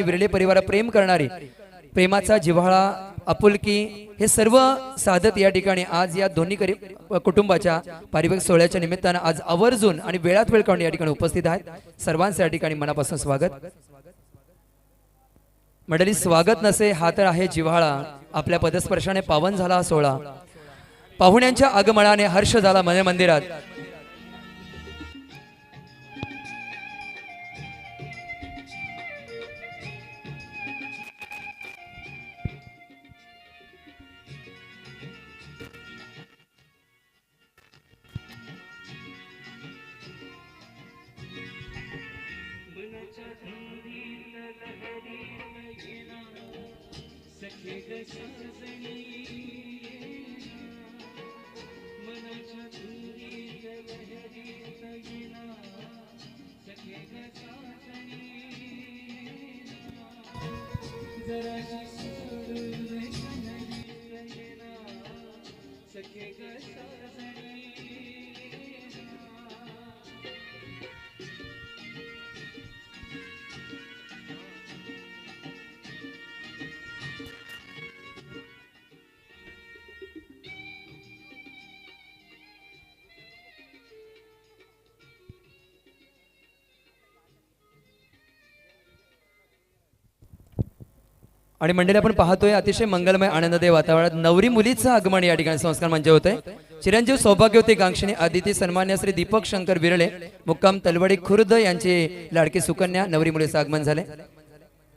विरले परिवार प्रेम करणारी प्रेमाचा जिव्हाळा आपुलकी हे सर्व साधत या ठिकाणी आज या दोन्ही कुटुंबाच्या पारिवारिक सोहळ्याच्या निमित्तानं आज आवर्जून आणि वेळात वेळ काढून या ठिकाणी उपस्थित आहेत। सर्वांचे या ठिकाणी मनापासून स्वागत। मंडळी, स्वागत नसे हा तर आहे जिव्हाळा। आपल्या पदस्पर्शाने पावन झाला हा सोहळा, पाहुण्यांच्या आगमनाने हर्ष झाला मन मंदिरात। आणि मंडळी, आपण पाहतोय अतिशय मंगलमय आनंददायी वातावरणात नवरी मुलीचं आगमन या ठिकाणी संस्कार मंच होतंय। चिरंजीव सौभाग्यवती कांक्षिणी आदिती सन्मान्य श्री दीपक शंकर विरळे मुक्काम तलवडी खुर्द यांचे लाडकी सुकन्या नवरी मुलीचं आगमन झाले।